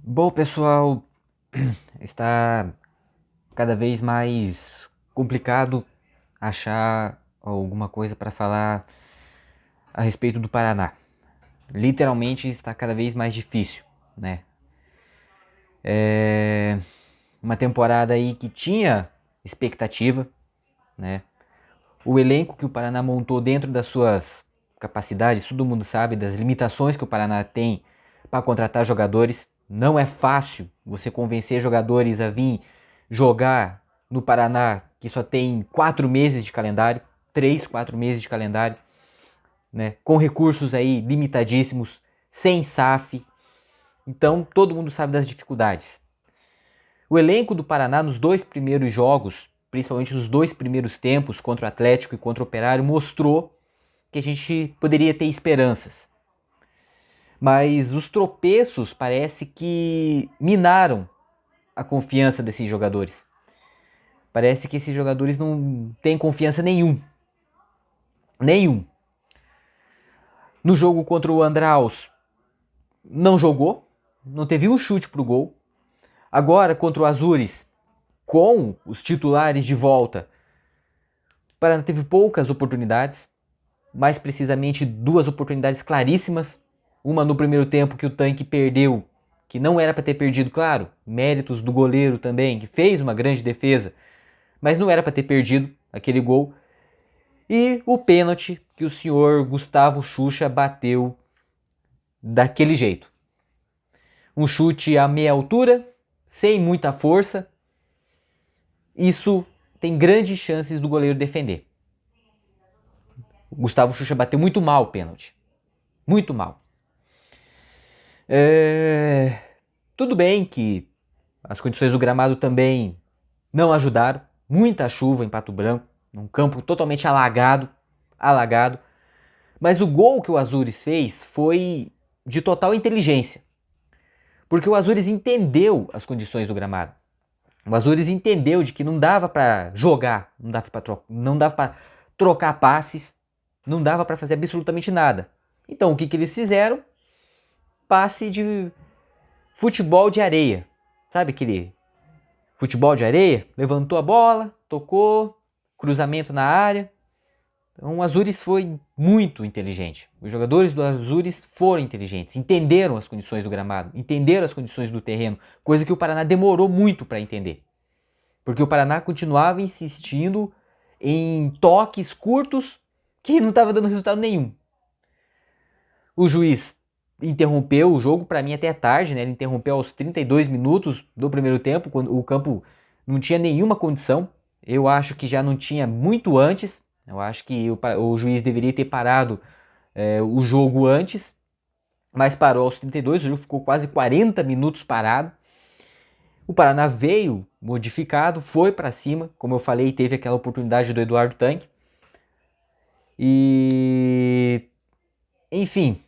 Bom, pessoal, está cada vez mais complicado achar alguma coisa para falar a respeito do Paraná. Literalmente está cada vez mais difícil, né? É uma temporada aí que tinha expectativa, né? O elenco que o Paraná montou dentro das suas capacidades, todo mundo sabe das limitações que o Paraná tem para contratar jogadores. Não é fácil você convencer jogadores a vir jogar no Paraná, que só tem 4 meses de calendário, 3, 4 meses de calendário, né? Com recursos aí limitadíssimos, sem SAF. Então todo mundo sabe das dificuldades. O elenco do Paraná nos dois primeiros jogos, principalmente nos dois primeiros tempos contra o Atlético e contra o Operário, mostrou que a gente poderia ter esperanças. Mas os tropeços parece que minaram a confiança desses jogadores. Parece que esses jogadores não têm confiança nenhum. Nenhum. No jogo contra o Andraus, não jogou. Não teve um chute pro gol. Agora, contra o Azures, com os titulares de volta, o Paraná teve poucas oportunidades. Mais precisamente, duas oportunidades claríssimas. Uma no primeiro tempo que o Tanque perdeu, que não era para ter perdido, claro. Méritos do goleiro também, que fez uma grande defesa, mas não era para ter perdido aquele gol. E o pênalti que o senhor Gustavo Xuxa bateu daquele jeito. Um chute a meia altura, sem muita força. Isso tem grandes chances do goleiro defender. O Gustavo Xuxa bateu muito mal o pênalti. Muito mal. Tudo bem que as condições do gramado também não ajudaram. Muita chuva em Pato Branco, num campo totalmente alagado. Mas o gol que o Azures fez foi de total inteligência. Porque o Azures entendeu as condições do gramado. O Azures entendeu de que não dava para jogar, não dava para trocar passes, não dava para fazer absolutamente nada. Então o que eles fizeram? Passe de futebol de areia. Sabe aquele futebol de areia? Levantou a bola, tocou, cruzamento na área. Então o Azures foi muito inteligente. Os jogadores do Azures foram inteligentes, entenderam as condições do gramado, entenderam as condições do terreno, coisa que o Paraná demorou muito para entender. Porque o Paraná continuava insistindo em toques curtos que não estava dando resultado nenhum. O juiz interrompeu o jogo, para mim até tarde, né? Ele interrompeu aos 32 minutos do primeiro tempo, quando o campo não tinha nenhuma condição. Eu acho que já não tinha muito antes. Eu acho que o juiz deveria ter parado o jogo antes, mas parou aos 32, o jogo ficou quase 40 minutos parado. O Paraná veio modificado, foi para cima, como eu falei, teve aquela oportunidade do Eduardo Tanque. E enfim,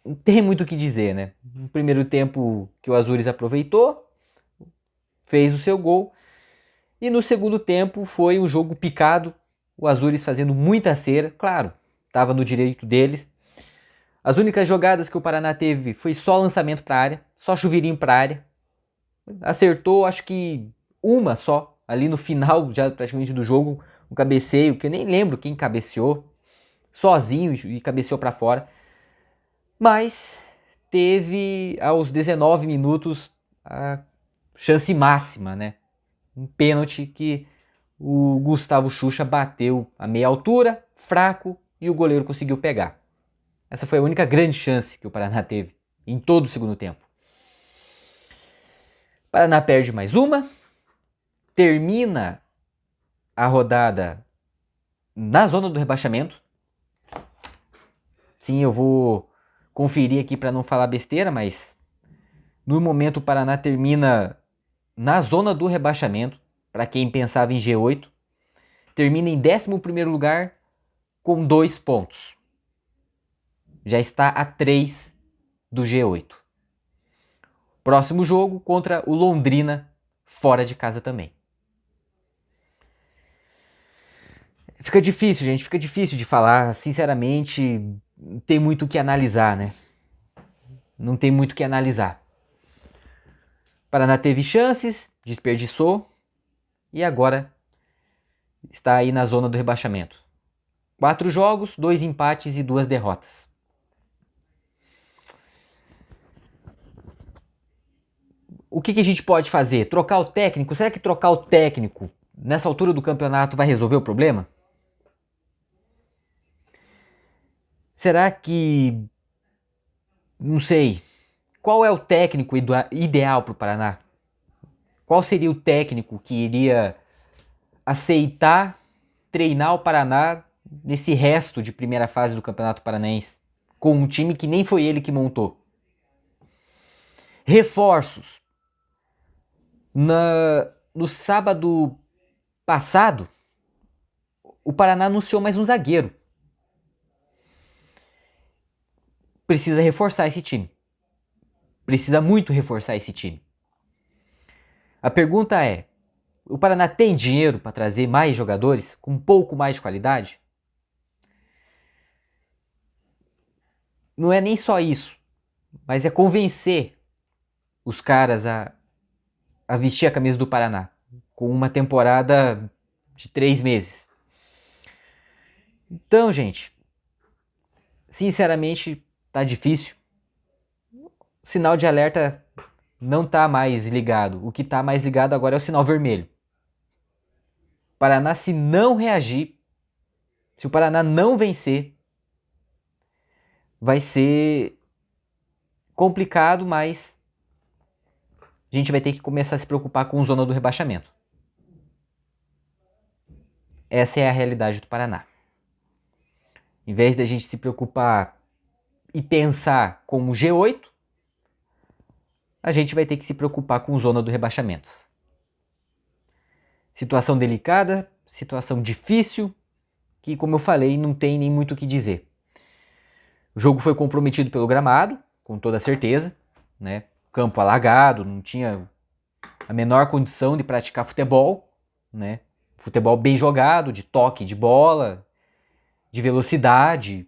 não tem muito o que dizer, né? No primeiro tempo que o Azures aproveitou, fez o seu gol. E no segundo tempo foi um jogo picado, o Azures fazendo muita cera, claro, estava no direito deles. As únicas jogadas que o Paraná teve foi só lançamento para área, só chuveirinho para área. Acertou, acho que uma só, ali no final já praticamente do jogo, um cabeceio, que eu nem lembro quem cabeceou, sozinho e cabeceou para fora. Mas teve aos 19 minutos a chance máxima, né? Um pênalti que o Gustavo Xuxa bateu a meia altura, fraco, e o goleiro conseguiu pegar. Essa foi a única grande chance que o Paraná teve em todo o segundo tempo. O Paraná perde mais uma, termina a rodada na zona do rebaixamento. Sim, eu vou conferir aqui para não falar besteira, mas no momento o Paraná termina na zona do rebaixamento, para quem pensava em G8, termina em 11º lugar com 2 pontos. Já está a 3 do G8. Próximo jogo contra o Londrina, fora de casa também. Fica difícil, gente, fica difícil de falar, sinceramente, tem muito o que analisar, né? Não tem muito o que analisar. O Paraná teve chances, desperdiçou e agora está aí na zona do rebaixamento. 4 jogos, 2 empates e 2 derrotas. O que a gente pode fazer? Trocar o técnico? Será que trocar o técnico nessa altura do campeonato vai resolver o problema? Será que... Não sei. Qual é o técnico ideal para o Paraná? Qual seria o técnico que iria aceitar treinar o Paraná nesse resto de primeira fase do Campeonato Paranaense? Com um time que nem foi ele que montou. Reforços. No sábado passado, o Paraná anunciou mais um zagueiro. Precisa reforçar esse time. Precisa muito reforçar esse time. A pergunta é, o Paraná tem dinheiro para trazer mais jogadores com um pouco mais de qualidade? Não é nem só isso, mas é convencer os caras a vestir a camisa do Paraná com uma temporada de 3 meses. Então, gente, sinceramente, tá difícil. O sinal de alerta não tá mais ligado. O que tá mais ligado agora é o sinal vermelho. O Paraná, se não reagir, se o Paraná não vencer, vai ser complicado, mas a gente vai ter que começar a se preocupar com a zona do rebaixamento. Essa é a realidade do Paraná. Em vez de a gente se preocupar e pensar como G8, a gente vai ter que se preocupar com a zona do rebaixamento. Situação delicada, situação difícil, que, como eu falei, não tem nem muito o que dizer. O jogo foi comprometido pelo gramado, com toda certeza, né? Campo alagado, não tinha a menor condição de praticar futebol, né? Futebol bem jogado, de toque de bola, de velocidade,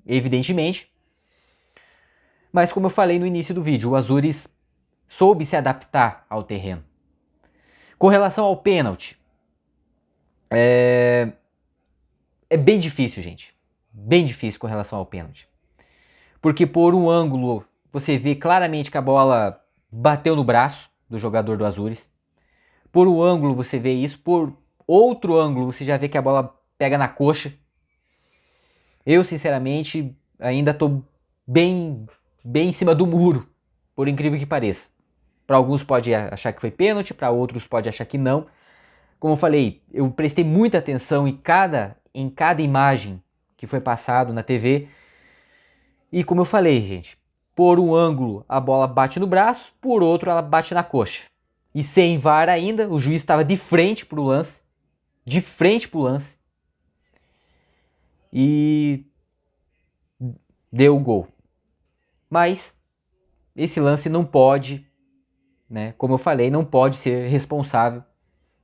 evidentemente. Mas como eu falei no início do vídeo, o Azures soube se adaptar ao terreno. Com relação ao pênalti, é bem difícil, gente. Bem difícil com relação ao pênalti. Porque por um ângulo você vê claramente que a bola bateu no braço do jogador do Azures. Por um ângulo você vê isso, por outro ângulo você já vê que a bola pega na coxa. Eu, sinceramente, ainda estou bem em cima do muro, por incrível que pareça. Para alguns pode achar que foi pênalti, para outros pode achar que não. Como eu falei, eu prestei muita atenção em cada imagem que foi passado na TV. E como eu falei, gente, por um ângulo a bola bate no braço, por outro ela bate na coxa. E sem VAR ainda, o juiz estava de frente pro lance. De frente pro lance. E deu o gol. Mas esse lance não pode, né, como eu falei, não pode ser responsável,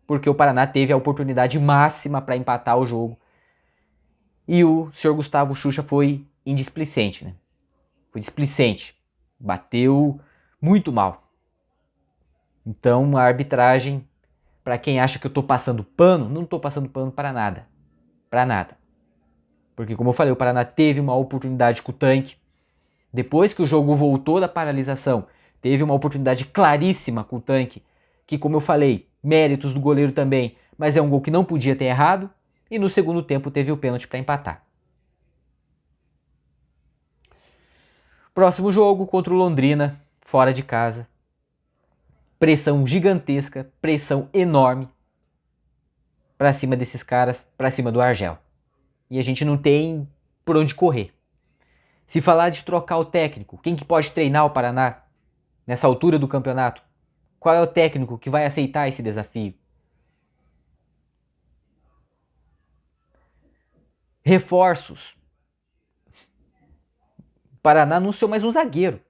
porque o Paraná teve a oportunidade máxima para empatar o jogo. E o senhor Gustavo Xuxa foi indisplicente, né? Foi displicente. Bateu muito mal. Então a arbitragem, para quem acha que eu tô passando pano, não tô passando pano para nada. Para nada. Porque como eu falei, o Paraná teve uma oportunidade com o Tanque. Depois que o jogo voltou da paralisação, teve uma oportunidade claríssima com o Tanque, que como eu falei, méritos do goleiro também, mas é um gol que não podia ter errado, e no segundo tempo teve o pênalti para empatar. Próximo jogo contra o Londrina, fora de casa. Pressão gigantesca, pressão enorme para cima desses caras, para cima do Argel. E a gente não tem por onde correr. Se falar de trocar o técnico, quem que pode treinar o Paraná nessa altura do campeonato? Qual é o técnico que vai aceitar esse desafio? Reforços. O Paraná anunciou mais um zagueiro.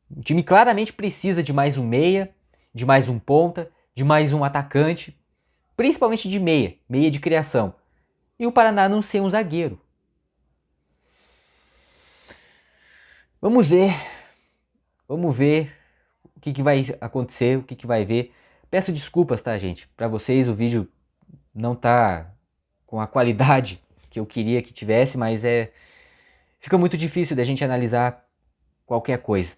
O time claramente precisa de mais um meia, de mais um ponta, de mais um atacante, principalmente de meia de criação. E o Paraná não ser um zagueiro. Vamos ver. Vamos ver o que vai acontecer, o que vai ver. Peço desculpas, tá, gente? Para vocês o vídeo não tá com a qualidade que eu queria que tivesse, mas fica muito difícil da gente analisar qualquer coisa.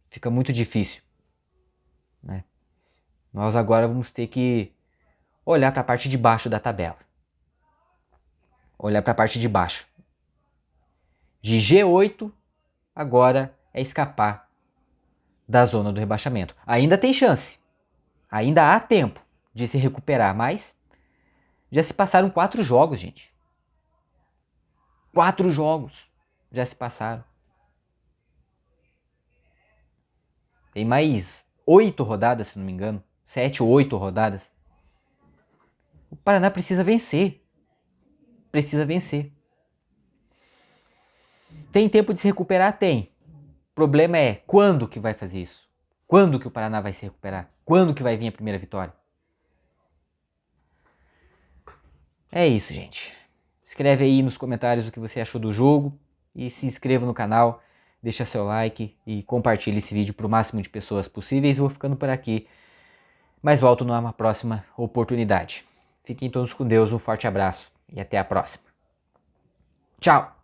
Fica muito difícil, né? Nós agora vamos ter que olhar para a parte de baixo da tabela. Olhar para a parte de baixo. De G8 agora é escapar da zona do rebaixamento. Ainda tem chance. Ainda há tempo de se recuperar, mas já se passaram 4 jogos, gente. 4 jogos já se passaram. Tem mais 8 rodadas, se não me engano. 7 ou 8 rodadas. O Paraná precisa vencer. Precisa vencer. Tem tempo de se recuperar? Tem. O problema é quando que vai fazer isso? Quando que o Paraná vai se recuperar? Quando que vai vir a primeira vitória? É isso, gente. Escreve aí nos comentários o que você achou do jogo e se inscreva no canal, deixa seu like e compartilhe esse vídeo para o máximo de pessoas possíveis. Eu vou ficando por aqui, mas volto numa próxima oportunidade. Fiquem todos com Deus, um forte abraço e até a próxima. Tchau!